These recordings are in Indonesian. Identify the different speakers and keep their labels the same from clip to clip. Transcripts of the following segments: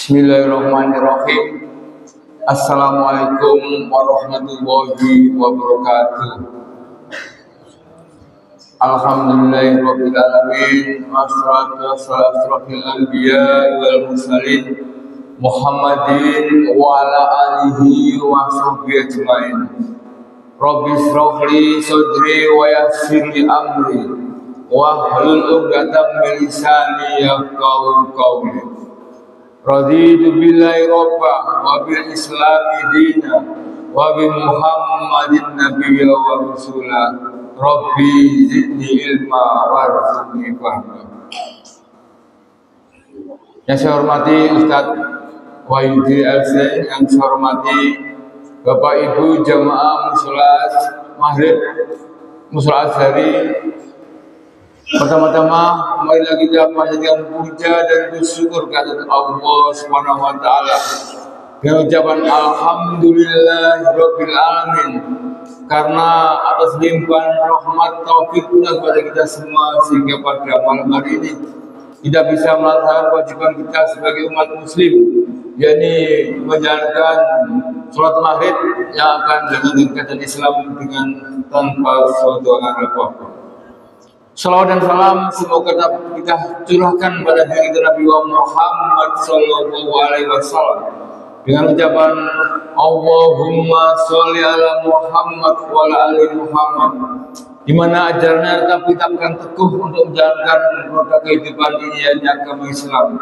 Speaker 1: Bismillahirrahmanirrahim. Assalamualaikum warahmatullahi wabarakatuh. Alhamdulillahirabbil alamin. Wassalatu wassalamu alal anbiya wal mursalin Muhammadin wa ala alihi wa sahbihi ajmain. Rabbi shrah li sadri wa yassir li amri wa hlul 'uqdatam min lisani yafqahu qawli. Raditu billahi robba wa bil islami dina wa bi muhammadin nabiyya wa rasulah. Rabbi zidni ilma warzuqni fahma. Yang saya hormati Ustaz Wahyudi LC, yang saya hormati Bapak Ibu jamaah musholat maghrib, musholat Azhari. Pertama-tama marilah kita panjatkan puja dan bersyukur kepada Allah Subhanahu wa taala dengan ucapan alhamdulillahirabbil alamin, karena atas limpahan rahmat taufiknya kepada kita semua sehingga pada malam hari ini kita bisa melaksanakan kewajiban kita sebagai umat muslim, yakni menjalankan sholat maghrib yang akan menjadikan Islam dengan tanpa suatu apa-apa. Salawat dan salam semoga kita curahkan pada diri kita Nabi Muhammad sallallahu alaihi wasallam dengan ucapan Allahumma sholli ala Muhammad wa ala ali Muhammad, di mana ajarannya tetap kita akan teguh untuk menjalankan roda kehidupan ini, yakni agama Islam.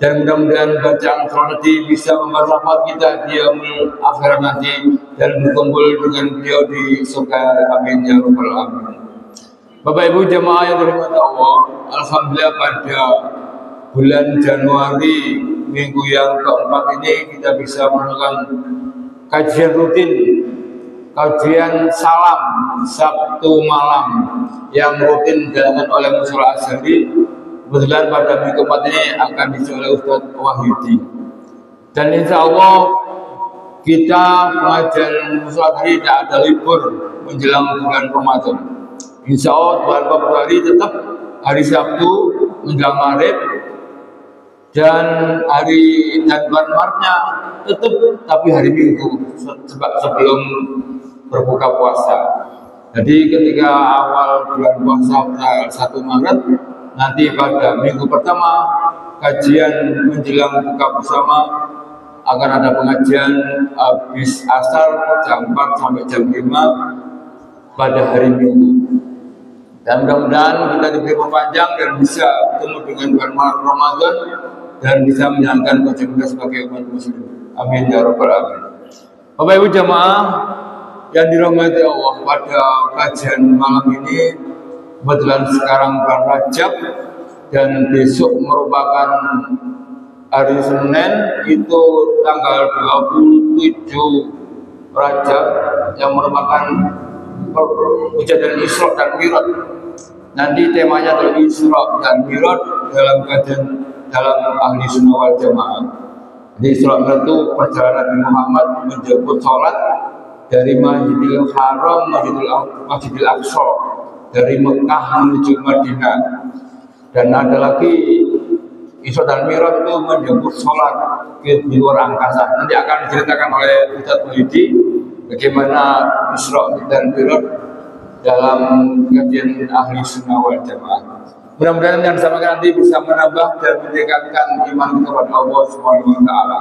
Speaker 1: Dan mudah-mudahan bacaan salat bisa membermanfaat kita di akhirat nanti dan berkumpul dengan beliau di surga. Amin ya rabbal alamin. Bapak Ibu jemaah yang dirahmati Allah, alhamdulillah pada bulan Januari minggu yang keempat ini kita bisa melakukan kajian rutin, kajian salam Sabtu malam yang rutin dilakukan oleh Mushola Azhari. Kebetulan pada minggu keempat ini akan diisi oleh Ustaz Wahyudi. Dan insya Allah kita pengajian Mushola Azhari tidak ada libur menjelang bulan Ramadan. Insya Allah bulan Februari tetap hari Sabtu menjelang maghrib, dan bulan Maretnya tetap tapi hari Minggu sebelum berbuka puasa. Jadi ketika awal bulan puasa 1 Maret, nanti pada minggu pertama kajian menjelang buka bersama akan ada pengajian habis asar jam 4 sampai jam 5 pada hari Minggu. Dan mudah-mudahan kita diberi perpanjang dan bisa bertemu dengan bulan Ramadan dan bisa menjalankan kewajiban sebagai umat muslim. Amin ya rabbal alamin. Bapak Ibu jamaah yang dirahmati Allah, pada kajian malam ini kebetulan sekarang bulan Rajab dan besok merupakan hari Senin, itu tanggal 27 Rajab yang merupakan kejadian Isra dan Mi'raj. Nanti temanya adalah Isra dan Mi'raj dalam kajian dalam ahli sunnah wal jamaah. Jadi Isra itu perjalanan Nabi Muhammad menjemput sholat dari Masjidil Haram, Masjidil Aqsa, dari Mekah menuju Madinah. Dan ada lagi Isra dan Mi'raj itu menjemput sholat di luar angkasa. Nanti akan diceritakan oleh Ustaz Wahyudi bagaimana Isra dan Mi'raj dalam kajian ahli sunnah wal jamaah. Mudah-mudahan yang disampaikan nanti bisa menambah dan meningkatkan iman kepada Allah Subhanahu wa taala.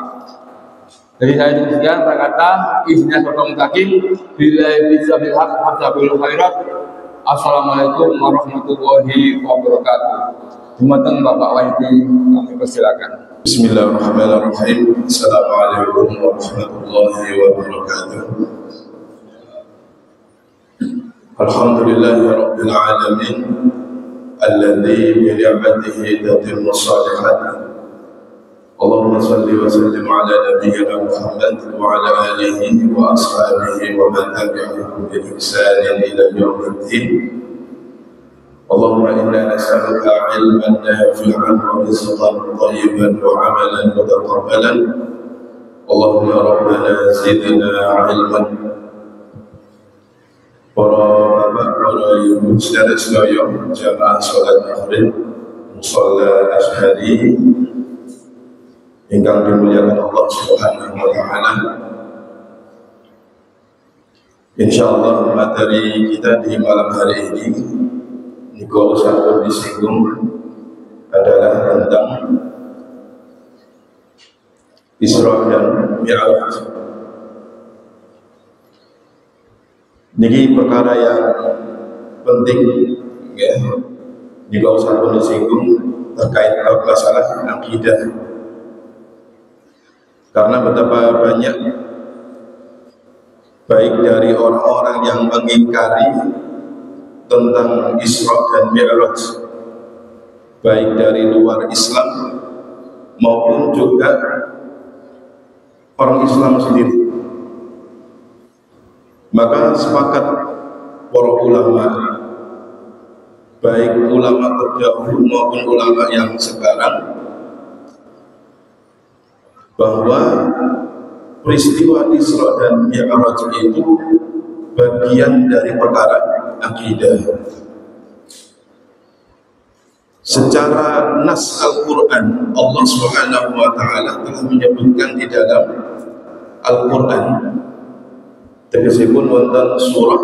Speaker 1: Jadi saya demikian berkata, ihdinas siratal mustaqim, billahi bisabil haq wa sabil khairat. Assalamualaikum warahmatullahi wabarakatuh. Jumateng Bapak Wahyudi, kami persilakan.
Speaker 2: Bismillahirrahmanirrahim. Assalamualaikum warahmatullahi wabarakatuh. Alhamdulillahi rabbil alamin, alladzi bi ni'matihi tatimmu shalihat. Allahumma shalli wa sallim ala nabiyyina Muhammad wa ala alihi wa ashabihi wa man tabi'ahum bi ihsanin ila yaumiddin. Allahumma inna nas'aluka 'ilman nafi'an wa rizqan thayyiban wa 'amalan mutaqabbalan. Allahumma rabbana zidna 'ilman. Para bapak, para ibu saudara sekalian, jamaah sholat maghrib Mushola Azhari ingkang dimuliakan Allah Subhanahu wa taala. Insyaallah materi kita di malam hari ini niku sampun disinggung adalah tentang Isra dan Mi'raj. Niki perkara yang penting ya. Jika sampun disinggung terkait masalah akidah. Karena betapa banyak baik dari orang-orang yang mengingkari tentang Isra dan Mi'raj, baik dari luar Islam maupun juga orang Islam sendiri. Maka sepakat para ulama, baik ulama terdahulu maupun ulama yang sekarang, bahwa peristiwa Isra dan Mi'raj itu bagian dari perkara akidah. Secara nas Al-Quran, Allah Subhanahu wa taala telah menyebutkan di dalam Al-Quran, tegasipun wonten surah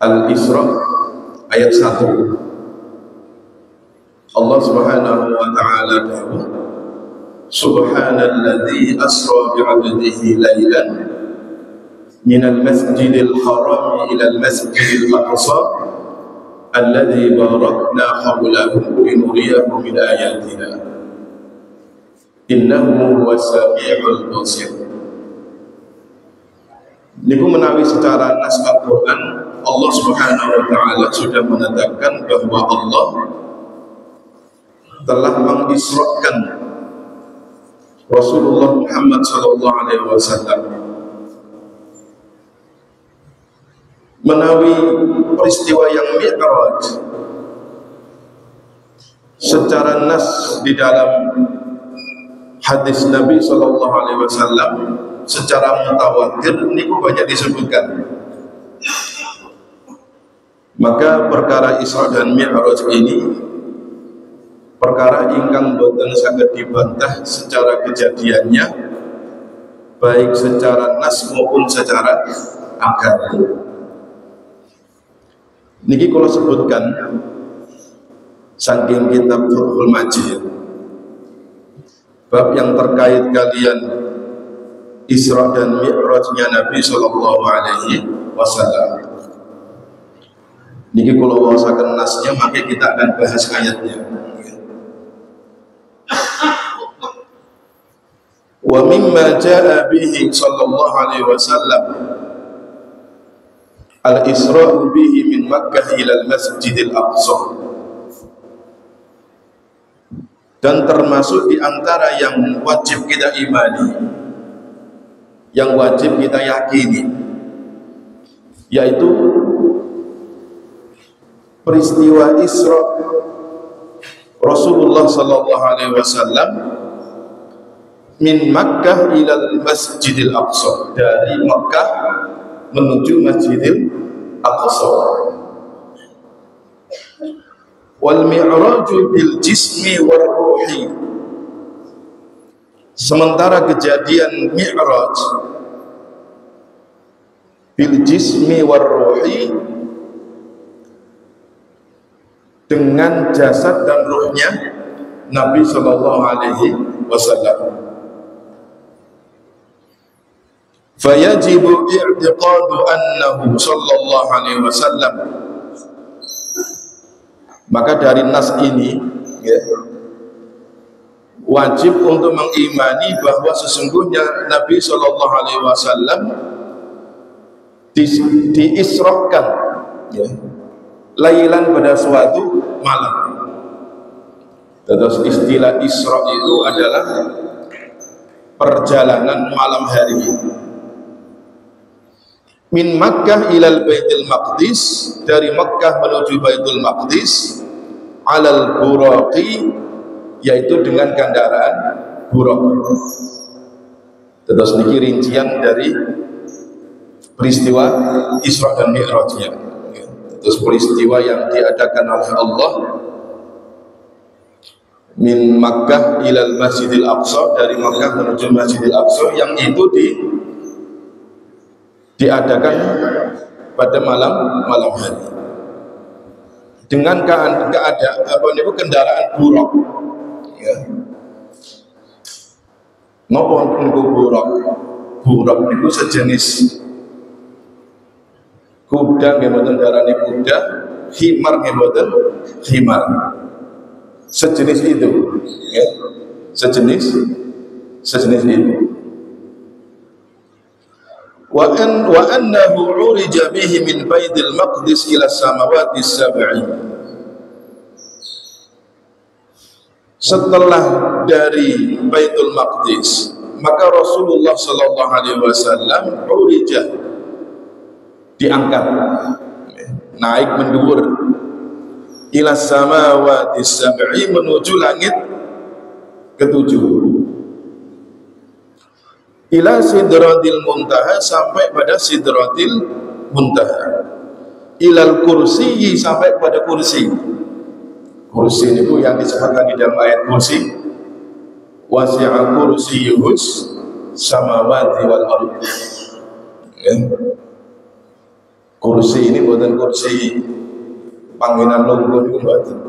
Speaker 2: Al-Isra ayat 1. Allah Subhanahu wa taala dawuh, Subhanalladzi asra bi'abdihi laylan minal masjidil haram ilal masjidil aqsa alladzi barakna hawlahu linuriyahu min ayatina innahu huwas sami'ul basir. Niku menawi secara nas Al-Quran, Allah Subhanahu wa taala sudah menetapkan bahwa Allah telah mengisrakan Rasulullah Muhammad sallallahu alaihi wasallam menawi peristiwa yang Mi'raj. Secara nas di dalam hadis Nabi sallallahu alaihi wasallam secara mutawatir niku banyak disebutkan. Maka perkara Isra dan Mi'raj ini perkara ingkang boten saged dibantah secara kejadiannya, baik secara nas maupun secara akal. Niki kalau sebutkan saking kitab Fathul Majid, bab yang terkait kalian Isra dan Mi'rajnya Nabi sallallahu alaihi wasallam. Niki kalau wawasaken nasnya, maka kita akan bahas ayatnya. Wa mimma jaa bihi sallallahu alaihi wasallam al-Isra'u bihi min Makkah ila al-Masjidil Aqsa. Dan termasuk di antara yang wajib kita imani, yang wajib kita yakini, yaitu peristiwa Isra Rasulullah sallallahu alaihi wasallam min Makkah ilal Masjidil Aqsa, dari Makkah menuju Masjidil Aqsa. Wal mi'raju bil jismi war ruhi. Sementara kejadian Mi'raj bil jismi war ruhi, dengan jasad dan ruhnya Nabi sallallahu alaihi wasallam. Fayajibu i'tiqadu annahu sallallahu alaihi wasallam. Maka dari nas ini ya, wajib untuk mengimani bahwa sesungguhnya Nabi sallallahu alaihi wasallam diisrakan ya, lailan pada suatu malam. Terus istilah Isra itu adalah perjalanan malam hari. Min Makkah ilal Baitul Maqdis, dari Makkah menuju Baitul Maqdis, alal buraqi, yaitu dengan kendaraan buraq. Terus niki rincian dari peristiwa Isra dan Mi'rajnya. Terus peristiwa yang diadakan oleh Allah min Makkah ilal Masjidil Aqsa, dari Makkah menuju Masjidil Aqsa, yang itu diadakan pada malam hari dengan kendaraan buruk, ya. Napa niku buruk? Buruk niku sejenis kuda nggih mboten darane kuda, himar nggih mboten himar. Sejenis itu, ya. Sejenis itu. Wa annahu urija bihi min Baitul Maqdis ila samawati sab'i. Setelah dari Baitul Maqdis, maka Rasulullah sallallahu alaihi wasallam urija, diangkat, naik menduwur, ila samawati sab'i, menuju langit ketujuh, ila sidratil muntaha, sampai pada sidratil muntaha, ilal kursi, sampai pada kursi. Kursi itu yang disebutkan di dalam ayat kursi, wasi'a kursiyyuhus samawati wal ardh, ya. Kursi ini bukan kursi panggilan lungguh itu, bukan.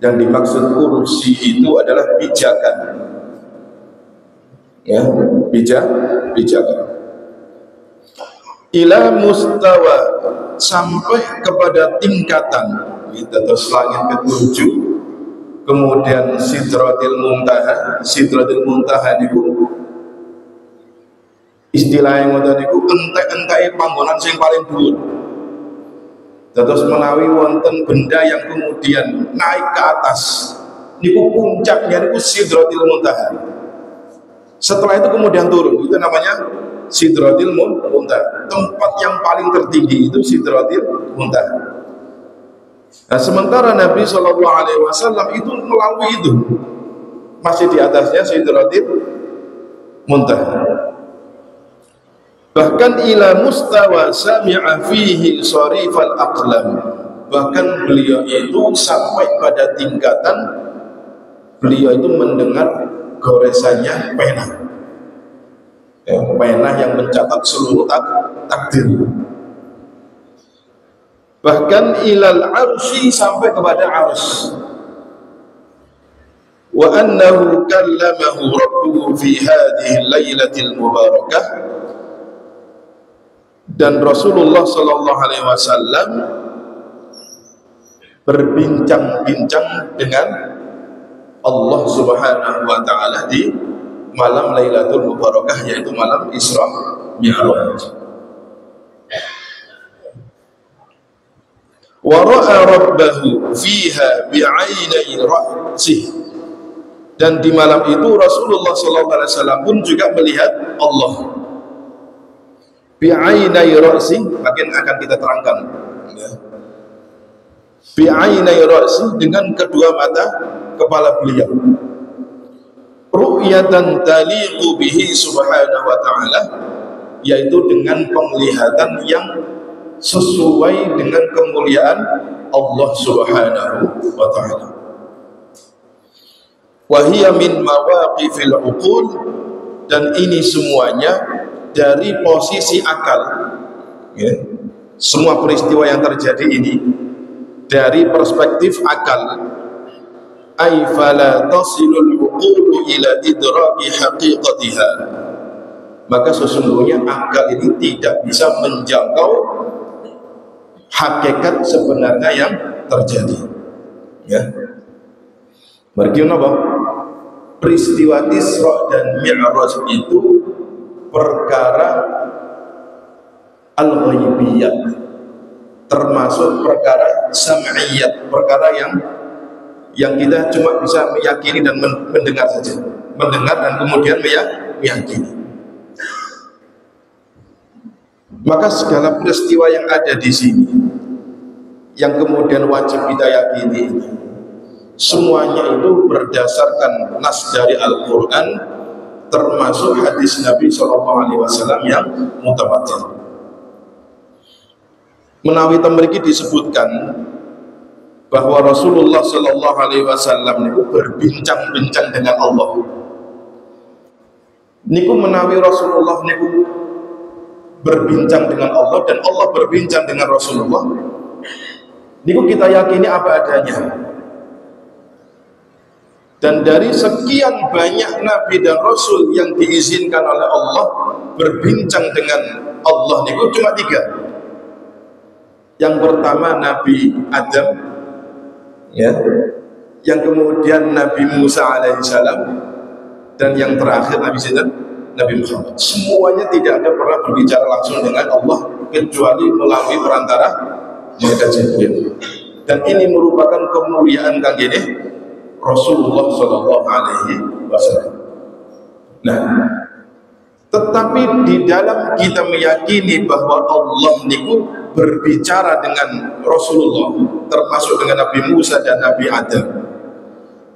Speaker 2: Yang dimaksud kursi itu adalah pijakan, ya, pijakan. Ila mustawa, sampai kepada tingkatan terus langit ketujuh, kemudian sidratil muntaha. Sidratil muntaha niku istilah yang ngoten niku entek-enteke panggonan sing paling dhuwur. Terus menawi wonten benda yang kemudian naik ke atas, niku puncaknya niku sidratil muntaha. Setelah itu kemudian turun, itu namanya sidratil muntaha. Tempat yang paling tertinggi itu sidratil muntaha. Nah, sementara Nabi Shallallahu Alaihi Wasallam itu melalui itu, masih di atasnya sidratil muntaha. Bahkan ila mustawa sami'a fihi sharifal aqlam, bahkan beliau itu sampai pada tingkatan beliau itu mendengar goresannya pena, ya, pena yang mencatat seluruh takdir. Bahkan ilal arsy, sampai kepada arsy. Wa annahu kallamahu rabbuhu fi hadhihi lailatil mubarakah, dan Rasulullah sallallahu alaihi wasallam berbincang-bincang dengan Allah Subhanahu wa taala di malam Lailatul Mubarakah, yaitu malam Isra Mi'raj. Wa ra'a rabbahu fiha bi'ainai ra'sih, dan di malam itu Rasulullah sallallahu alaihi wasallam pun juga melihat Allah bi'ainai ra'sih. Makin akan kita terangkan, ya. Bi'ainai ra'sih, dengan kedua mata kepala beliau, ru'yatan taliqu bihi subhanahu wa ta'ala, yaitu dengan penglihatan yang sesuai dengan kemuliaan Allah Subhanahu wa ta'ala. Wa hiya min mawaqifil uqul, dan ini semuanya dari posisi akal, ya. Semua peristiwa yang terjadi ini dari perspektif akal. Ay fala tasilul uqulu ila idraki haqiqatiha, maka sesungguhnya akal ini tidak bisa menjangkau hakikat sebenarnya yang terjadi, ya. Mergi napa? Peristiwa Isra dan Mi'raj itu perkara al-ghaibiyat, termasuk perkara sam'iyat, perkara yang kita cuma bisa meyakini dan mendengar saja, mendengar dan kemudian meyakini. Maka segala peristiwa yang ada di sini, yang kemudian wajib kita yakini, semuanya itu berdasarkan nas dari Al-Quran, termasuk hadis Nabi SAW yang mutawatir. Menawi mriki disebutkan bahwa Rasulullah Shallallahu Alaihi Wasallam niku berbincang-bincang dengan Allah. Niku menawi Rasulullah niku berbincang dengan Allah dan Allah berbincang dengan Rasulullah. Niku kita yakini apa adanya. Dan dari sekian banyak nabi dan rasul yang diizinkan oleh Allah berbincang dengan Allah niku cuma 3. Yang pertama Nabi Adam, ya, yang kemudian Nabi Musa alaihissalam, dan yang terakhir Nabi Muhammad. Semuanya tidak ada pernah berbicara langsung dengan Allah kecuali melalui perantara malaikat Jibril. Dan ini merupakan kemuliaan kang gini Rasulullah Shallallahu Alaihi Wasallam. Nah, tetapi di dalam kita meyakini bahwa Allah niku berbicara dengan Rasulullah, termasuk dengan Nabi Musa dan Nabi Adam,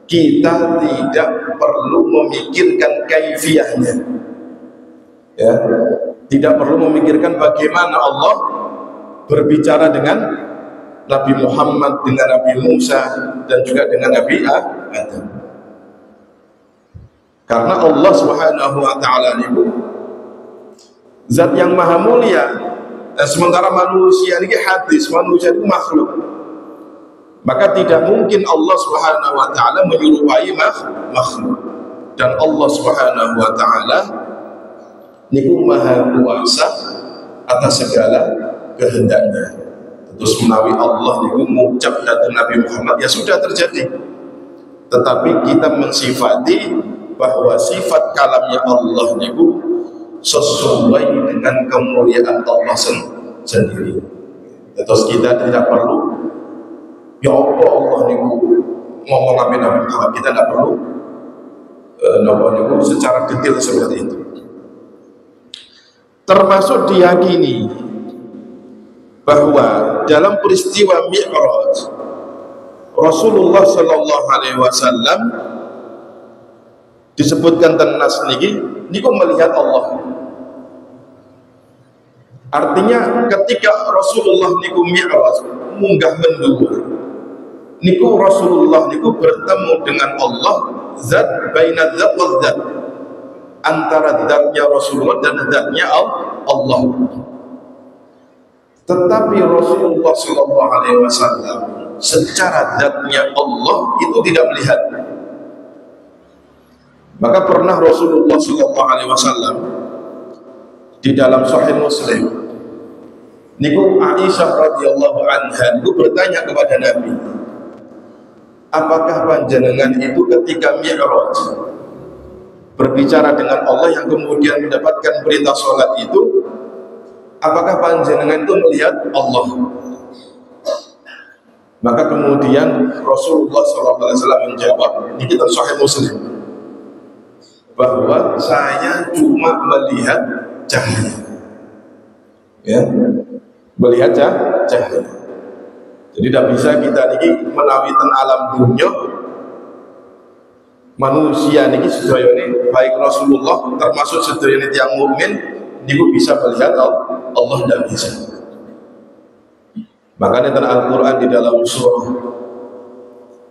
Speaker 2: kita tidak perlu memikirkan kaifiyahnya, ya, tidak perlu memikirkan bagaimana Allah berbicara dengan Nabi Muhammad, dengan Nabi Musa, dan juga dengan Nabi Adam. Karena Allah Subhanahu wa Ta'ala itu zat yang maha mulia, dan sementara manusia ini hadis, manusia itu makhluk, maka tidak mungkin Allah Subhanahu wa Ta'ala menyerupai makhluk. Dan Allah Subhanahu wa Ta'ala niku maha kuasa atas segala kehendaknya. Terus menawi Allah niku mengucap datang Nabi Muhammad, ya sudah terjadi. Tetapi kita mensifati bahwa sifat kalamnya Allah niku sesuai dengan kemuliaan Allah sendiri. Terus kita tidak perlu ya Allah niku ngomong Nabi Muhammad, kita tidak perlu niku secara detail seperti itu. Termasuk diyakini bahwa dalam peristiwa Mi'raj Rasulullah Shallallahu Alaihi Wasallam disebutkan tenas niki niku melihat Allah. Artinya ketika Rasulullah niku Mi'raj munggah mendhuwur niku Rasulullah niku bertemu dengan Allah, zat baina zat wa zat, antara zatnya Rasulullah dan zatnya Allah. Tetapi Rasulullah Shallallahu Alaihi Wasallam secara zatnya Allah itu tidak melihat. Maka pernah Rasulullah Shallallahu Alaihi Wasallam di dalam Sahih Muslim, niku Aisyah radhiyallahu anha niku bertanya kepada Nabi, apakah panjenengan itu ketika Mi'raj berbicara dengan Allah yang kemudian mendapatkan perintah sholat itu, apakah panjenengan itu melihat Allah? Maka kemudian Rasulullah SAW menjawab, ini kita Sahih Muslim, bahwa saya cuma melihat cahaya, ya, melihat cahaya. Jadi tidak bisa kita ini menawi ten alam dunia manusia ini sedaya ini, baik Rasulullah termasuk sedaya ini yang mukmin niku bisa melihat Allah tidak bisa. Makanya dalam Al-Quran di dalam surah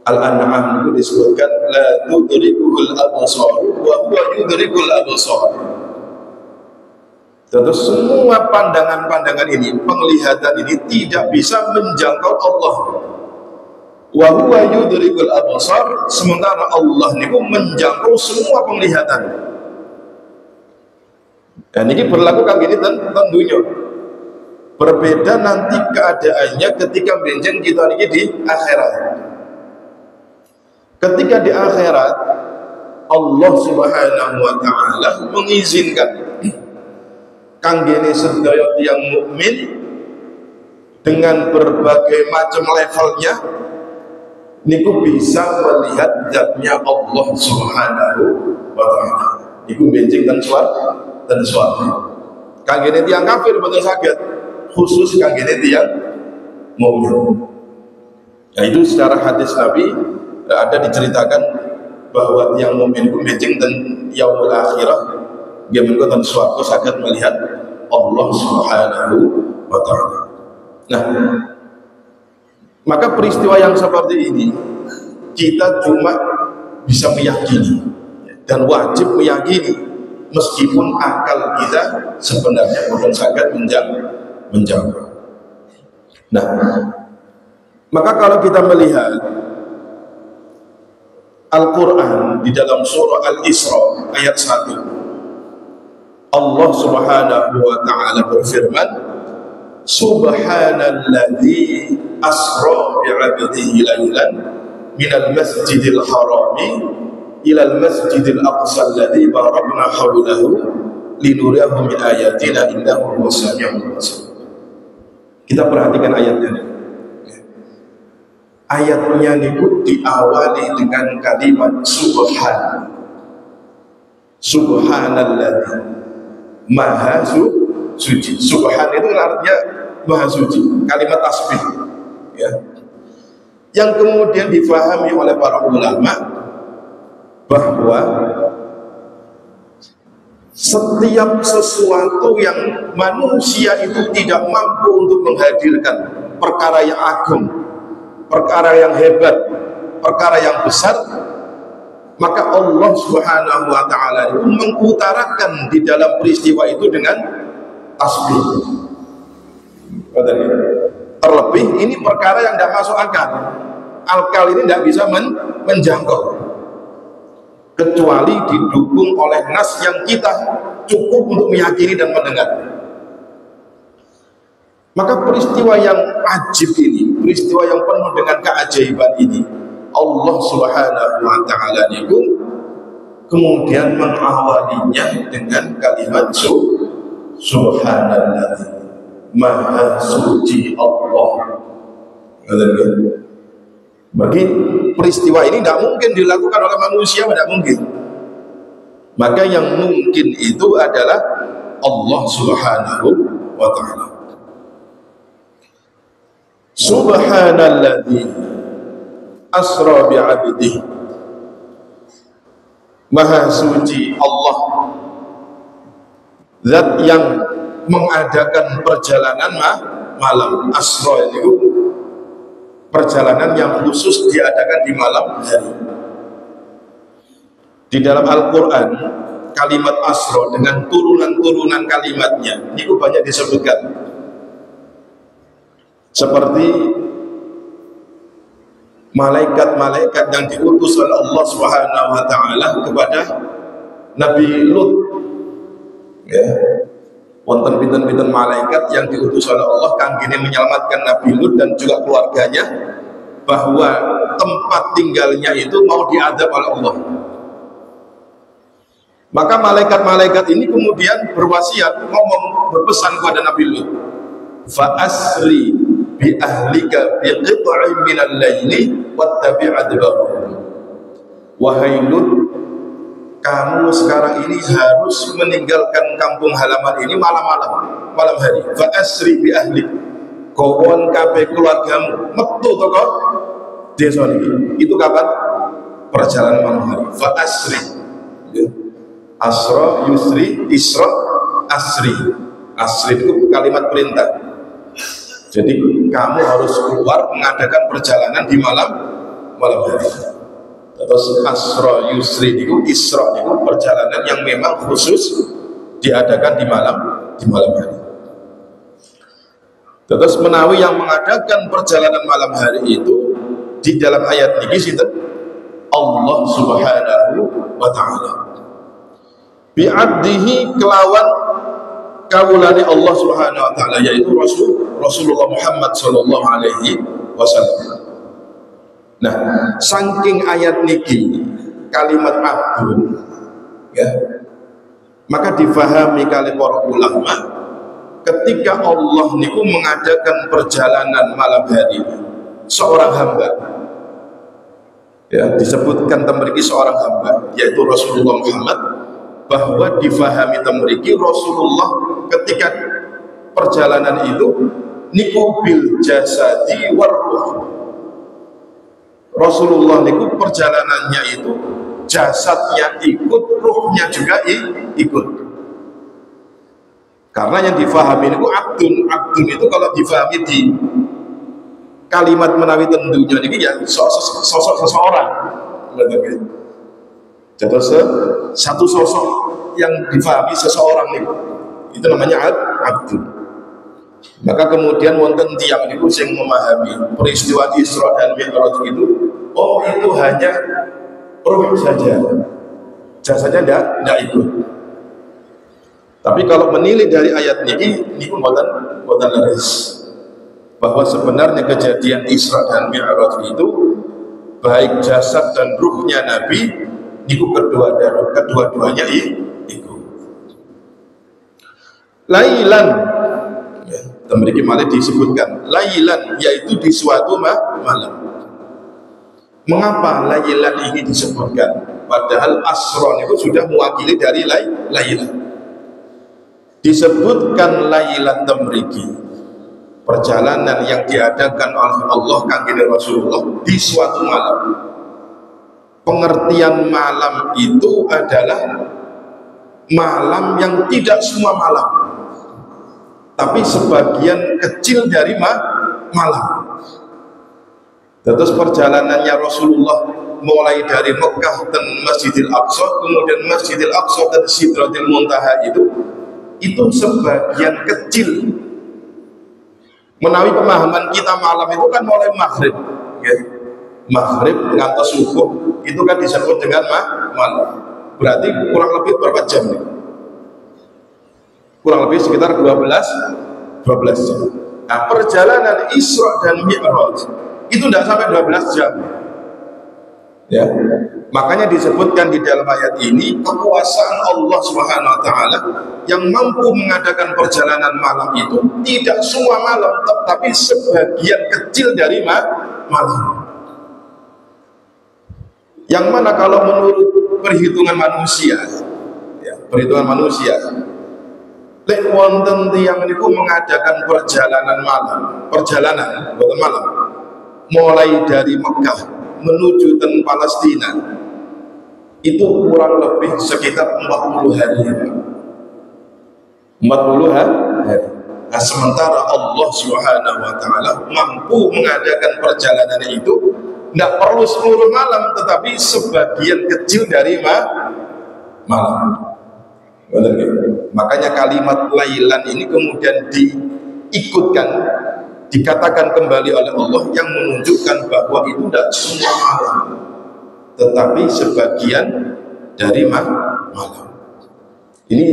Speaker 2: Al-An'am itu disebutkan la tudrikuhul absar wa huwa yudrikul absar. Terus semua pandangan-pandangan ini, penglihatan ini tidak bisa menjangkau Allah. Wa huwa yudrikul absar, sementara Allah niku menjangkau semua penglihatan. Dan ini berlaku kan gini tentunya. Berbeda nanti keadaannya ketika benjen kita ini di akhirat. Ketika di akhirat Allah Subhanahu wa Ta'ala mengizinkan kanggene sedaya yang mukmin dengan berbagai macam levelnya niku bisa melihat zatnya Allah Subhanahu wa Ta'ala. Niku benjing dan suara. Kanggene tiang kafir betul sakit, khusus kanggene tiang mukmin. Nah itu secara hadis Nabi ada diceritakan bahwa tiang mukmin itu benjing dan yaumul akhirah gamen dan suatu sakit melihat Allah Subhanahu wa Ta'ala. Nah, Maka peristiwa yang seperti ini kita cuma bisa meyakini dan wajib meyakini, meskipun akal kita sebenarnya belum sangat menjangkau. Nah, maka kalau kita melihat Al-Quran di dalam surah Al-Isra ayat 1, Allah Subhanahu wa ta'ala berfirman, Subhanalladzi asra bi'abdihi laylan minal masjidil harami ilal masjidil aqsa alladzi barakna hawlahu linuriyahu min ayatina innahu huwas samiul basir. Kita perhatikan ayatnya. Ayatnya niku diawali dengan kalimat subhan. Subhanalladzi, maha suci. Subhan itu artinya maha suci, kalimat tasbih, ya. Yang kemudian difahami oleh para ulama bahwa setiap sesuatu yang manusia itu tidak mampu untuk menghadirkan perkara yang agung, perkara yang hebat, perkara yang besar, maka Allah Subhanahu wa ta'ala itu mengutarakan di dalam peristiwa itu dengan tasbih. Terlebih ini perkara yang tidak masuk akal. Akal ini tidak bisa menjangkau kecuali didukung oleh nas yang kita cukup untuk meyakini dan mendengar. Maka peristiwa yang ajib ini, peristiwa yang penuh dengan keajaiban ini, Allah Subhanahu wa ta'ala itu kemudian mengawalinya dengan kalimat Subhanallah, maha suci Allah. Bagi peristiwa ini tidak mungkin dilakukan oleh manusia, tidak mungkin. Maka yang mungkin itu adalah Allah Subhanahu wa ta'ala. Subhanalladzi asra bi'abdihi, maha suci Allah, zat yang mengadakan perjalanan malam. Asra itu perjalanan yang khusus diadakan di malam hari. Di dalam Al-Quran kalimat asra dengan turunan-turunan kalimatnya itu banyak disebutkan, seperti malaikat-malaikat yang diutus oleh Allah Subhanahu wa ta'ala kepada Nabi Lut, ya. Wonten pinten-pinten malaikat yang diutus oleh Allah kangge menyelamatkan Nabi Lut dan juga keluarganya, bahwa tempat tinggalnya itu mau diadab oleh Allah. Maka malaikat-malaikat ini kemudian berwasiat, ngomong, berpesan kepada Nabi Lut, fa asri bi ahlika bi qit'in minal laili wattabi' adbarahum. Wahai Lut, kamu sekarang ini harus meninggalkan kampung halaman ini malam hari. Fa asri bi ahlik, kawon kabeh keluargamu metu toko desa niki. Itu kapan? Perjalanan malam hari. Fa asri, asra yusri, isra asri. Asri itu kalimat perintah. Jadi kamu harus keluar mengadakan perjalanan di malam hari. Terus asra yusri itu, isra itu perjalanan yang memang khusus diadakan di malam hari. Terus menawi yang mengadakan perjalanan malam hari itu di dalam ayat ini sinten? Allah Subhanahu wa ta'ala. Bi'abdihi, kelawan kawulane Allah Subhanahu wa ta'ala, yaitu Rasulullah Muhammad sallallahu alaihi wasallam. Nah, saking ayat niki kalimat abdun, ya, maka difahami kali para ulama ketika Allah niku mengadakan perjalanan malam hari seorang hamba, ya, disebutkan temriki seorang hamba yaitu Rasulullah Muhammad, bahwa difahami temriki Rasulullah ketika perjalanan itu niku bil jasadi warruh. Rasulullah niku perjalanannya itu jasadnya ikut, ruhnya juga ikut. Karena yang difahami niku abdun itu kalau difahami kalimat menawi tentunya ini ya sosok seseorang. Jadi satu sosok yang difahami seseorang itu namanya abdu. Maka kemudian wonten tiyang niku sing memahami peristiwa Isra dan Mi'raj itu, oh itu hanya roh saja, jasanya tidak ikut. Tapi kalau menilai dari ayat ini buatan laris bahwa sebenarnya kejadian Isra dan Mi'raj itu baik jasad dan ruhnya Nabi itu kedua-duanya itu lailan ya, memiliki malah disebutkan lailan, yaitu di suatu malam. Mengapa lailan ini disebutkan? Padahal asron itu sudah mewakili dari lailan. Disebutkan lailan temriki, perjalanan yang diadakan oleh Allah kangge Rasulullah di suatu malam. Pengertian malam itu adalah malam yang tidak semua malam, tapi sebagian kecil dari malam. Terus perjalanannya Rasulullah mulai dari Mekah dan Masjidil Aqsa, kemudian Masjidil Aqsa dan Sidratil Muntaha itu sebagian kecil. Menawi pemahaman kita malam itu kan mulai maghrib, ya. Maghrib ngantos subuh itu kan disebut dengan malam. Berarti kurang lebih berapa jam nih? Kurang lebih sekitar 12 jam. Nah, perjalanan Isra dan Mi'raj itu tidak sampai 12 jam. Ya. Makanya disebutkan di dalam ayat ini kekuasaan Allah Subhanahu wa taala yang mampu mengadakan perjalanan malam itu tidak semua malam, tetapi sebagian kecil dari malam. Yang mana kalau menurut perhitungan manusia, ya, perhitungan manusia, lek wonten tiyang niku mengadakan perjalanan malam, bukan malam, mulai dari Mekah menuju ke Palestina, itu kurang lebih sekitar 40 hari. 40 hari. Nah, sementara Allah Subhanahu wa taala mampu mengadakan perjalanan itu tidak perlu seluruh malam, tetapi sebagian kecil dari malam. Makanya kalimat lailan ini kemudian diikutkan, dikatakan kembali oleh Allah yang menunjukkan bahwa itu tidak semua malam, tetapi sebagian dari malam. Ini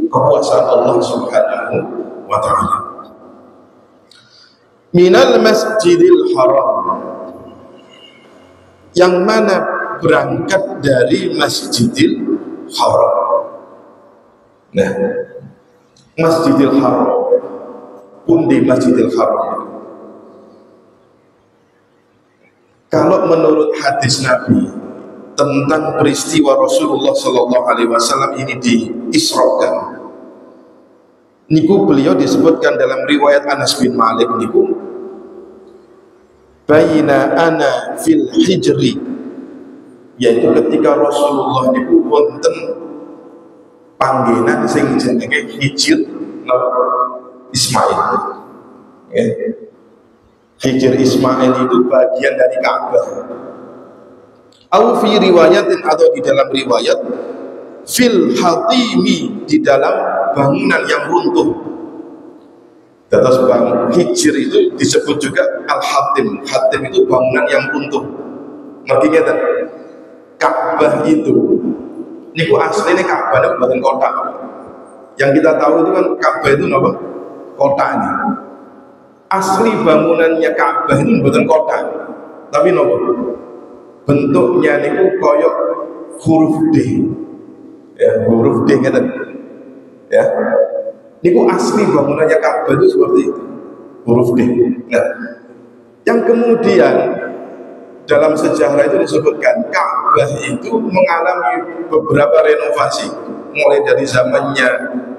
Speaker 2: kekuasaan Allah Subhanahu wa ta'ala. Minal Masjidil Haram, yang mana berangkat dari Masjidil Haram. Nah, Masjidil Haram pun di Masjidil Haram. Kalau menurut hadis Nabi tentang peristiwa Rasulullah Sallallahu Alaihi Wasallam ini diisrakan, niku beliau disebutkan dalam riwayat Anas bin Malik niku, baina ana fil hijri, yaitu ketika Rasulullah niku wonten panggenan sing jenenge Hijr Ismail. Ya. Hijr Ismail itu bagian dari Ka'bah. Au fi riwayatin, atau di dalam riwayat fil hatimi, di dalam bangunan yang runtuh. Terus Hijr itu disebut juga Al-Hatim. Hatim itu bangunan yang runtuh. Ngerti ngeten? Ka'bah itu niku aslinya Ka'bah itu bukan kota. Yang kita tahu itu kan Ka'bah itu apa? Kota ini. Asli bangunannya Ka'bah itu bukan kota, tapi apa? Bentuknya niku koyok huruf D. Ya, huruf D ngeten. Ya. Niku asli bangunannya Ka'bah itu seperti itu, huruf D. Nah, yang kemudian dalam sejarah itu disebutkan Ka'bah itu mengalami beberapa renovasi, mulai dari zamannya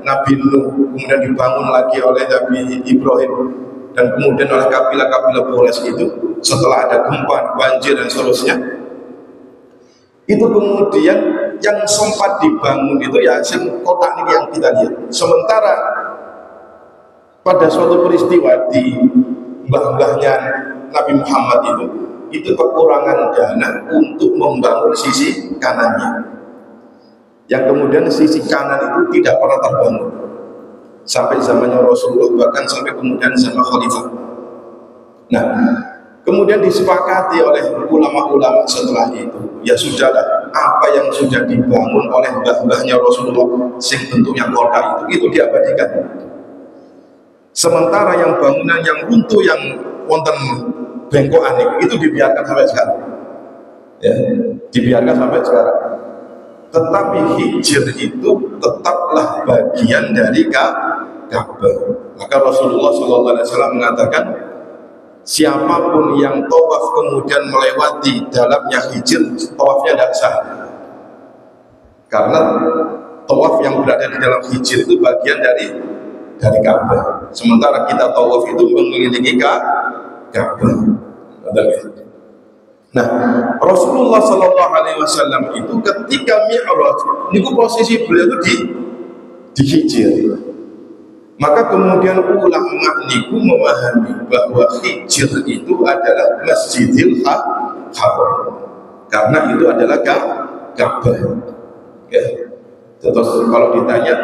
Speaker 2: Nabi Nuh, kemudian dibangun lagi oleh Nabi Ibrahim, dan kemudian oleh kabilah-kabilah Quraisy itu setelah ada gempa, banjir dan seterusnya. Itu kemudian yang sempat dibangun itu ya kotak ini yang kita lihat. Sementara pada suatu peristiwa di mbah-mbahnya Nabi Muhammad itu kekurangan dana untuk membangun sisi kanannya, yang kemudian sisi kanan itu tidak pernah terbangun sampai zamannya Rasulullah, bahkan sampai kemudian zaman Khalifah. Nah, kemudian disepakati oleh ulama-ulama setelah itu, ya sudahlah, apa yang sudah dibangun oleh mbah-mbahnya Rasulullah sing bentuknya kota itu diabadikan. Sementara yang bangunan yang runtuh, yang wonten bengkokan itu dibiarkan sampai sekarang, ya, dibiarkan sampai sekarang. Tetapi hijr itu tetaplah bagian dari Ka'bah. Maka Rasulullah SAW mengatakan, siapapun yang tawaf kemudian melewati dalamnya hijr, tawafnya tidak sah. Karena tawaf yang berada di dalam hijr itu bagian dari Ka'bah. Sementara kita tawaf itu mengelilingi Ka'bah. Nah, Rasulullah SAW itu ketika Mi'raj, itu posisi beliau itu di hijr. Maka kemudian ulama niku memahami bahwa hijr itu adalah Masjidil Haram, karena itu adalah Ka'bah. Ya. Terus kalau ditanya,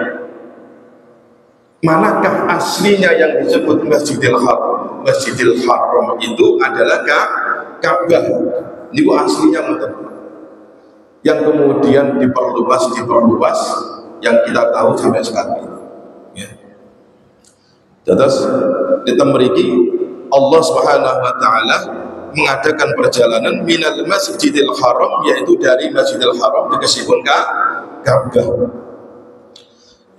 Speaker 2: manakah aslinya yang disebut Masjidil Haram? Masjidil Haram itu adalah Ka'bah. Ini aslinya betul. Yang kemudian diperluas, yang kita tahu sampai sekarang ini. Ya. Terus kita memiliki Allah Subhanahu Wa Taala mengadakan perjalanan minal Masjidil Haram, yaitu dari Masjidil Haram dikasihkan Ka'bah,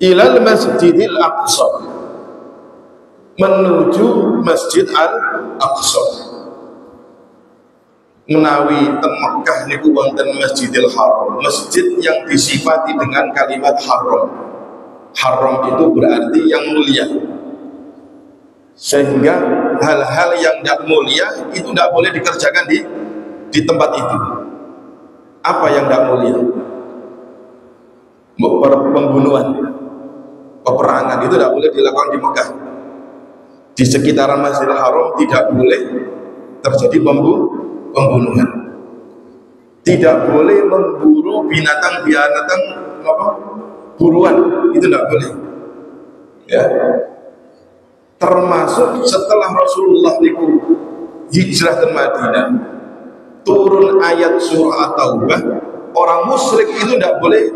Speaker 2: ilal Masjidil Aqsa, menuju Masjid Al-Aqsa. Menawi ten Mekah niku wonten Masjidil Haram, masjid yang disifati dengan kalimat haram. Haram itu berarti yang mulia, sehingga hal-hal yang tidak mulia itu tidak boleh dikerjakan di tempat itu. Apa yang tidak mulia? Pembunuhan, peperangan itu tidak boleh dilakukan di Mekah. Di sekitaran Masjidil Haram tidak boleh terjadi pembunuhan. Tidak boleh memburu binatang buruan, itu tidak boleh. Ya. Termasuk setelah Rasulullah itu hijrah ke Madinah, turun ayat surah At-Taubah, orang musyrik itu tidak boleh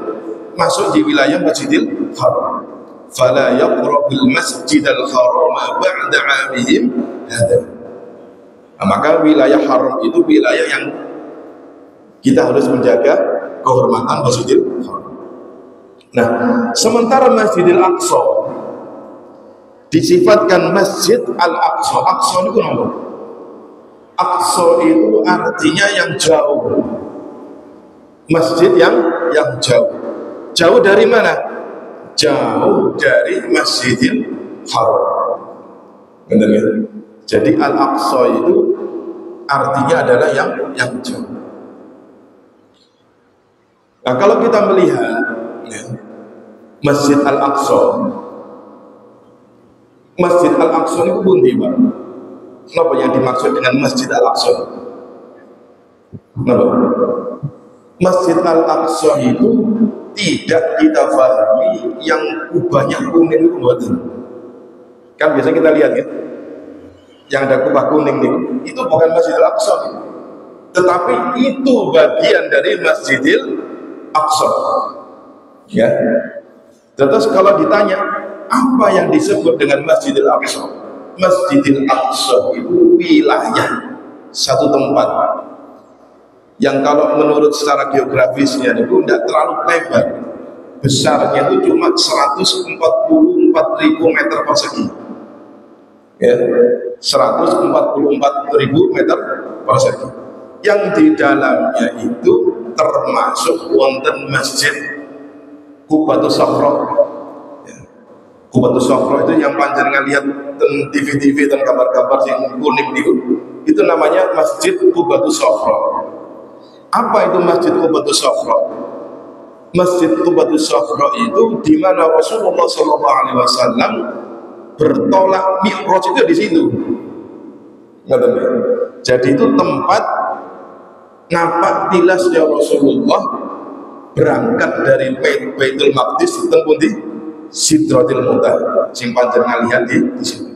Speaker 2: masuk di wilayah Masjidil Haram. Fala yaqrabul Masjidal Haram ba'da 'amihim hadza. Nah, maka wilayah haram itu wilayah yang kita harus menjaga kehormatan Masjidil Haram. Nah, sementara Masjidil Aqsa disifatkan Masjid Al-Aqsa. Aqsa itu apa? Aqsa itu artinya yang jauh. Masjid yang jauh. Jauh dari mana? Jauh dari Masjidil Haram. Benar ya? Jadi Al-Aqsa itu artinya adalah yang jauh. Nah, kalau kita melihat ya, Masjid Al-Aqsa, Masjid Al-Aqsa itu pundi, Pak? Apa yang dimaksud dengan Masjid Al-Aqsa? Kenapa? Masjid Al-Aqsa itu tidak kita pahami yang kubahnya kuning itu buatan. Kan biasa kita lihat ya, yang ada kubah kuning itu bukan Masjidil Aqsa, tetapi itu bagian dari Masjidil Aqsa. Ya. Terus kalau ditanya apa yang disebut dengan Masjidil Aqsa? Masjidil Aqsa itu wilayah satu tempat yang kalau menurut secara geografisnya itu tidak terlalu lebar, besarnya itu cuma 144.000 meter persegi. Ya, 144.000 meter persegi. Yang di dalamnya itu termasuk wonten Masjid Qubatus Sakhra. Ya. Qubatus Sakhra itu yang panjenengan lihat di TV-TV dan kabar-kabar yang kuning itu namanya Masjid Qubatus Sakhra. Apa itu Masjid Qubatus Sakhra? Masjid Qubatus Sakhra itu di mana Rasulullah SAW bertolak Mi'raj itu di situ. Jadi itu tempat ngapak tilasnya Rasulullah berangkat dari Baitul Maqdis tempuh di Sidratil Muntaha sing panjenengan lihat di situ.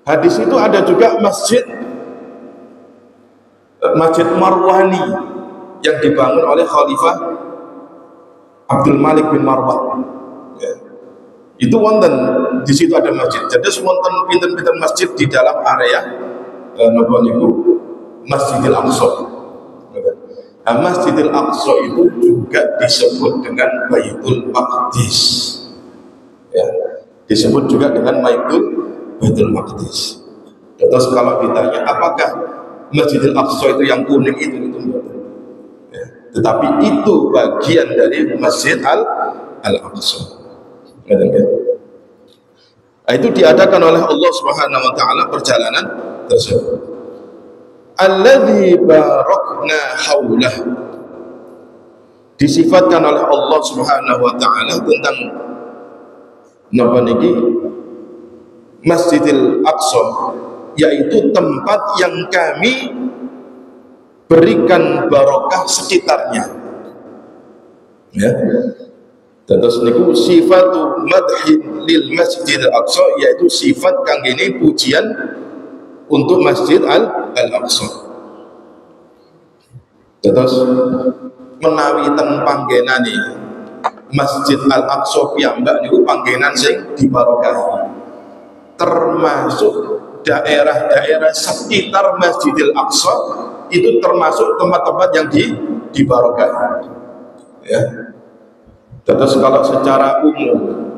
Speaker 2: Hadis itu ada juga Masjid Marwani yang dibangun oleh Khalifah Abdul Malik bin Marwan. Ya. Itu wonten di situ ada masjid. Jadi wonten pinten-pinten masjid di dalam area napa niku Masjidil Aqsa. Nah, Masjidil Aqsa itu juga disebut dengan Baitul Maqdis. Ya, disebut juga dengan Baitul Maqdis. Terus kalau ditanya apakah Masjidil Aqsa itu yang kuning itu ya, tetapi itu bagian dari Masjid Al-Aqsa. Nah, itu diadakan oleh Allah Subhanahu wa taala perjalanan tersebut. Alladzi barakna haulah, disifatkan oleh Allah Subhanahu wa taala tentang napa niki Masjidil Aqsa, yaitu tempat yang kami berikan barokah sekitarnya. Ya. Terus niku sifatu madhin lil Masjidil Aqsa, yaitu sifat kanggene pujian untuk Masjid Al-Aqsa. Terus menawi teng panggenane Masjid Al-Aqsa piyambak niku panggenan sing dibarokahi. Termasuk daerah-daerah sekitar Masjidil Aqsa itu termasuk tempat-tempat yang dibarokahi. Ya. Terus kalau secara umum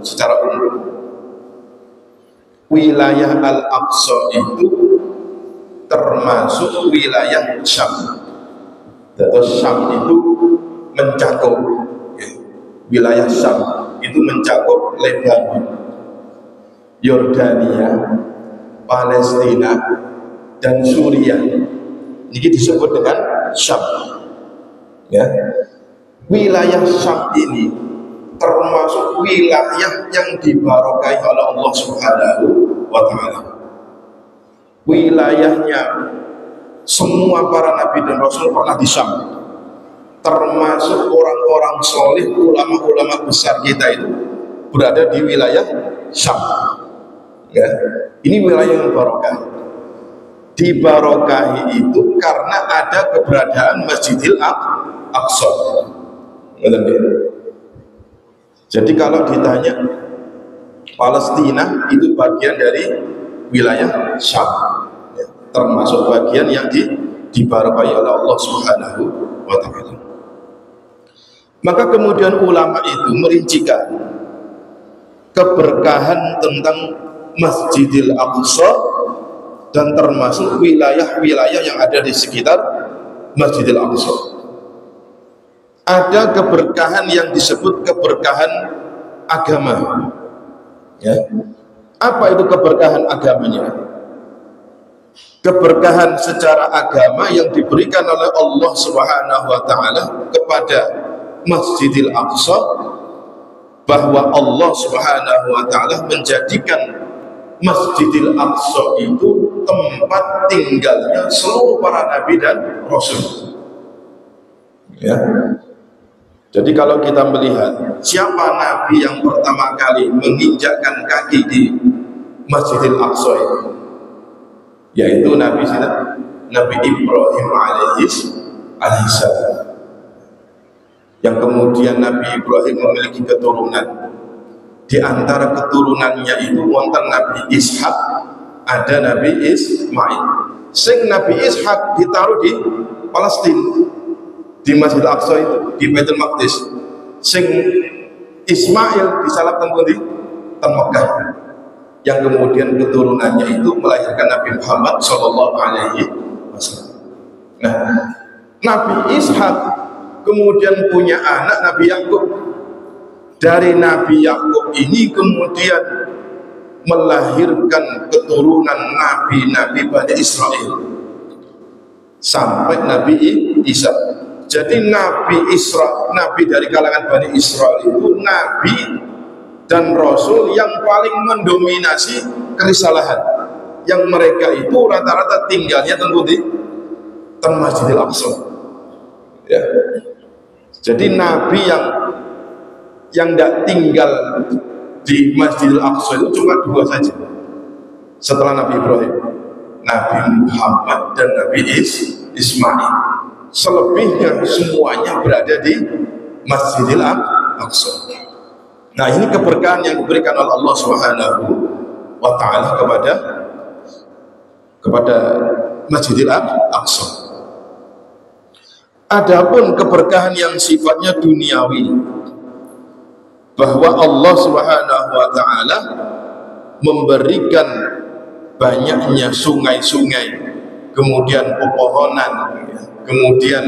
Speaker 2: wilayah Al-Aqsa itu termasuk wilayah Syam. Terus Syam itu mencakup wilayah Syam itu mencakup Lebanon, Yordania, Palestina, dan Suriah. Ini disebut dengan Syam. Ya. Wilayah Syam ini termasuk wilayah yang dibarokai oleh Allah Subhanahu wa taala. Wilayahnya semua para nabi dan rasul pernah di Syam, termasuk orang-orang soleh, ulama-ulama besar kita itu berada di wilayah Syam. Ya, ini wilayah yang barokah. Dibarokahi itu karena ada keberadaan Masjidil Aqsa. Jadi kalau ditanya Palestina itu bagian dari wilayah Syam, ya, termasuk bagian yang dibarokahi oleh Allah Subhanahu wa taala. Maka kemudian ulama itu merincikan keberkahan tentang Masjidil Aqsa dan termasuk wilayah-wilayah yang ada di sekitar Masjidil Aqsa. Ada keberkahan yang disebut keberkahan agama. Ya. Apa itu keberkahan agamanya? Keberkahan secara agama yang diberikan oleh Allah Subhanahu wa taala kepada Masjidil Aqsa, bahwa Allah Subhanahu wa taala menjadikan Masjidil Aqsa itu tempat tinggalnya seluruh para nabi dan rasul. Ya. Jadi kalau kita melihat siapa nabi yang pertama kali menginjakkan kaki di Masjidil Aqsa itu, yaitu Nabi Ibrahim alaihissalam, yang kemudian Nabi Ibrahim memiliki keturunan. Di antara keturunannya itu wonten Nabi Ishak, ada Nabi Ismail. Sing Nabi Ishak ditaruh di Palestina, di Masjid Al-Aqsa itu, di Baitul Maqdis. Sing Ismail disalapkan di Mekah, yang kemudian keturunannya itu melahirkan Nabi Muhammad SAW. Nah, Nabi Ishak kemudian punya anak Nabi Yakub. Dari Nabi Yakub ini kemudian melahirkan keturunan nabi-nabi Bani Israel sampai Nabi Isa. Jadi Nabi dari kalangan Bani Israel itu nabi dan rasul yang paling mendominasi kerisalahan, yang mereka itu rata-rata tinggalnya tentu di Masjidil Aqsa. Ya. Jadi Nabi yang tidak tinggal di Masjidil Aqsa itu cuma 2 saja setelah Nabi Ibrahim, Nabi Muhammad dan Nabi Ismail. Selebihnya semuanya berada di Masjidil Aqsa. Nah, ini keberkahan yang diberikan oleh Allah Subhanahu wa Ta'ala kepada Masjidil Aqsa. Adapun keberkahan yang sifatnya duniawi, bahwa Allah Subhanahu wa Ta'ala memberikan banyaknya sungai-sungai, kemudian pepohonan, kemudian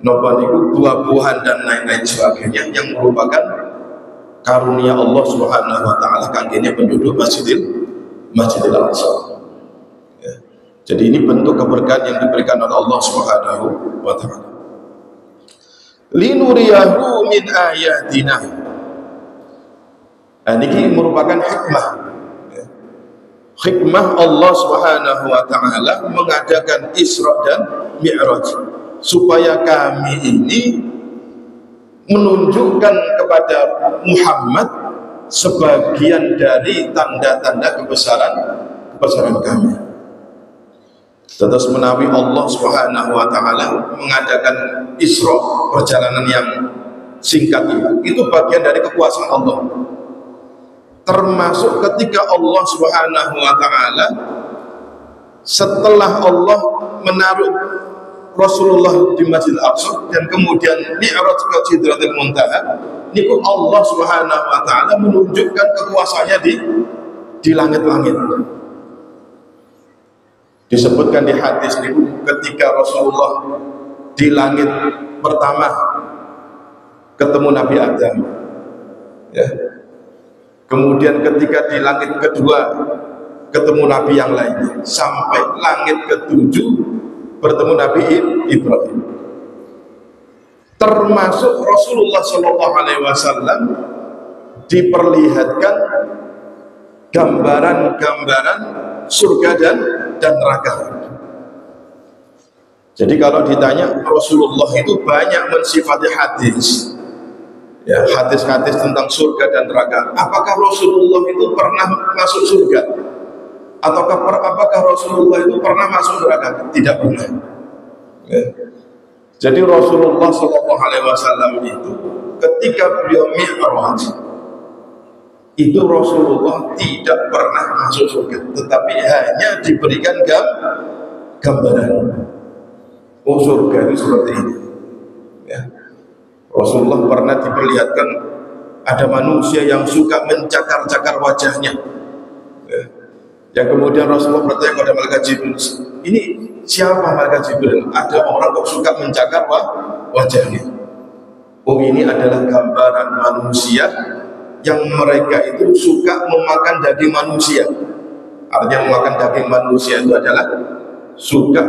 Speaker 2: buah-buahan dan lain-lain sebagainya, yang merupakan karunia Allah Subhanahu wa Ta'ala kangge penduduk Masjidil Aqsa. Ya. Jadi ini bentuk keberkahan yang diberikan oleh Allah Subhanahu wa Ta'ala. Linuriyahu min ayatina. Nah, ini merupakan hikmah. Ya. Hikmah Allah Subhanahu wa Ta'ala mengadakan Isra dan Mi'raj, supaya kami ini menunjukkan kepada Muhammad sebagian dari tanda-tanda kebesaran kami. Terus menawi Allah Subhanahu wa Ta'ala mengadakan Isra, perjalanan yang singkat itu bagian dari kekuasaan Allah. Termasuk ketika Allah Subhanahu wa Ta'ala setelah Allah menaruh Rasulullah di Masjidil Aqsa dan kemudian Mi'raj ke Sidratil Muntaha, niku Allah Subhanahu wa Ta'ala menunjukkan kekuasaannya di langit-langit. Disebutkan di hadis niku ketika Rasulullah di langit pertama ketemu Nabi Adam, ya. Kemudian ketika di langit kedua ketemu Nabi yang lainnya, sampai langit ketujuh bertemu Nabi Ibrahim. Termasuk Rasulullah SAW diperlihatkan gambaran-gambaran surga dan neraka. Jadi kalau ditanya, Rasulullah itu banyak mensifati hadis, ya, hadis-hadis tentang surga dan neraka. Apakah Rasulullah itu pernah masuk surga? Apakah Rasulullah itu pernah masuk neraka? Tidak pernah. Ya. Jadi Rasulullah SAW itu ketika beliau Mi'raj itu Rasulullah tidak pernah masuk surga, tetapi hanya diberikan gambaran. Oh, surga itu seperti ini. Ya. Rasulullah pernah diperlihatkan ada manusia yang suka mencakar-cakar wajahnya. Ya. Yang kemudian Rasulullah bertanya kepada Malaikat Jibril, ini siapa Malaikat Jibril? Ada orang kok suka mencakar wajahnya. Oh, ini adalah gambaran manusia yang mereka itu suka memakan daging manusia. Artinya memakan daging manusia itu adalah suka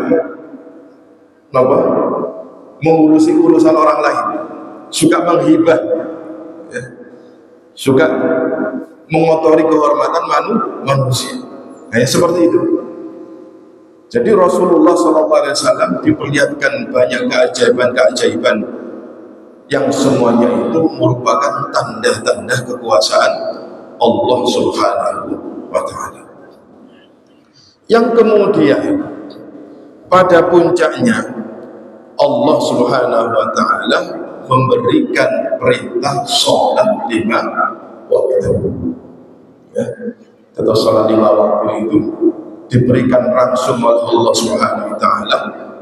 Speaker 2: mengurusi urusan orang lain, suka menghibah, ya. Suka mengotori kehormatan manusia. Nah, seperti itu. Jadi Rasulullah SAW diperlihatkan banyak keajaiban-keajaiban yang semuanya itu merupakan tanda-tanda kekuasaan Allah Subhanahu wa Ta'ala. Yang kemudian pada puncaknya Allah Subhanahu wa Ta'ala memberikan perintah sholat 5 waktu. Ya. Atau sholat 5 waktu itu diberikan langsung oleh Allah Subhanahu wa Ta'ala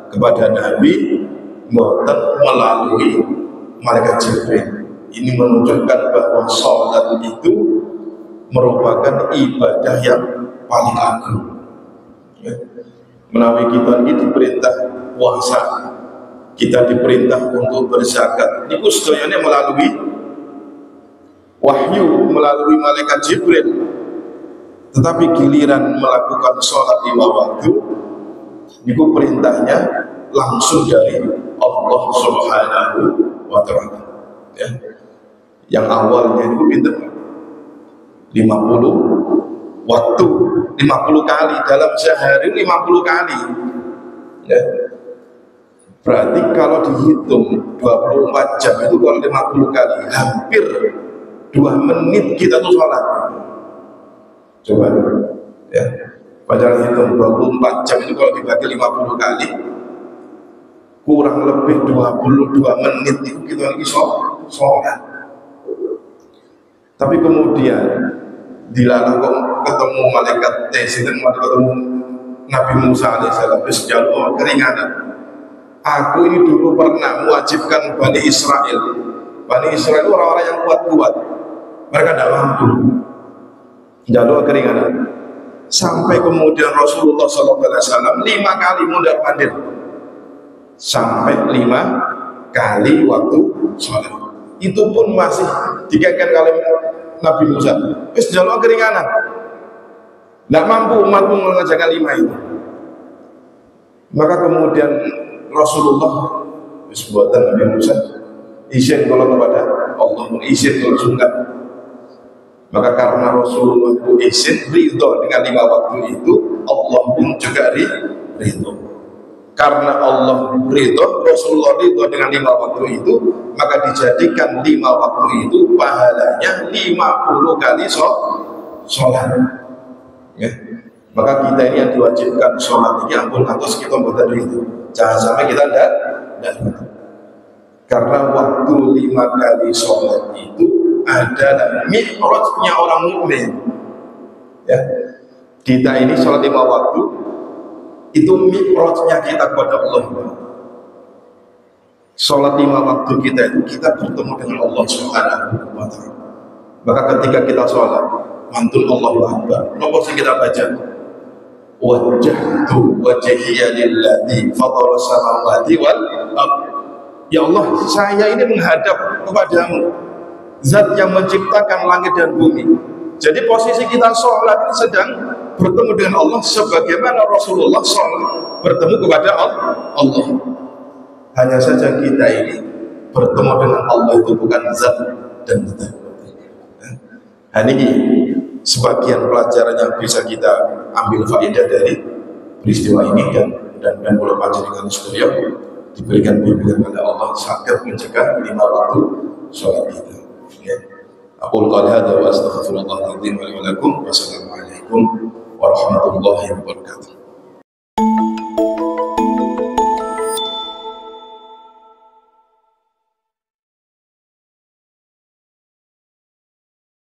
Speaker 2: kepada Nabi melalui Malaikat Jibril. Ini menunjukkan bahwa sholat itu merupakan ibadah yang paling agung. Ya. Menawi kita ini diperintah puasa, kita diperintah untuk berzakat. Ini semuanya melalui wahyu, melalui Malaikat Jibril. Tetapi giliran melakukan sholat 5 waktu, itu perintahnya langsung dari Allah Subhanahu wa Ta'ala. Ya. Yang awalnya itu pinter 50 waktu 50 kali dalam sehari 50 kali ya. Berarti kalau dihitung 24 jam itu kalau 50 kali hampir 2 menit kita tuh sholat. Coba ya, padahal hitung 24 jam itu kalau dibagi 50 kali kurang lebih 22 menit itu kita lagi sholat. Tapi kemudian dilarang kok ketemu malaikat dan ketemu Nabi Musa alaihissalam terus jalur keringanan. Aku ini dulu pernah mewajibkan Bani Israel. Bani Israel itu orang-orang yang kuat-kuat. Mereka tidak mampu jalur keringanan. Sampai kemudian Rasulullah SAW 5 kali mundar-mandir. Sampai 5 kali waktu sholat. Itu pun masih dikatakan oleh Nabi Musa. Wis jalur keringanan. Tidak mampu umatmu mengerjakan 5 itu. Maka kemudian Rasulullah buatan Nabi Musa izin kalau kepada Allah, izin kalau sungkan. Maka karena Rasulullah itu izin ridho dengan 5 waktu itu, Allah pun juga ridho. Karena Allah ridho, Rasulullah ridho dengan 5 waktu itu, maka dijadikan 5 waktu itu pahalanya 50 kali sholat ya. Maka kita ini yang diwajibkan sholat ini ampun atas kita buatan itu. Jangan sampai kita tidak karena waktu 5 kali sholat itu adalah mi'rajnya orang mukmin ya. Kita ini sholat 5 waktu itu mi'rajnya kita kepada Allah. Sholat 5 waktu kita itu kita bertemu dengan Allah Subhanahu wa ta'ala. Maka ketika kita sholat mantun Allahu Akbar, apa sih kita baca? Wajjahtu wajhiya lilladzi fatara samawati wal ardh. Ya Allah, saya ini menghadap kepadamu, Zat yang menciptakan langit dan bumi. Jadi posisi kita sholat ini sedang bertemu dengan Allah, sebagaimana Rasulullah sholat bertemu kepada Allah. Hanya saja kita ini bertemu dengan Allah itu bukan zat dan zat. Ini sebagian pelajaran yang bisa kita ambil faedah dari peristiwa ini dan boleh panjenengan sekalian diberikan bimbingan pada Allah sakit mencegah 5 waktu sholat kita. Aku qul hadza wa astaghfirullahal azim wa lakum wa assalamu alaikum warahmatullahi wabarakatuh.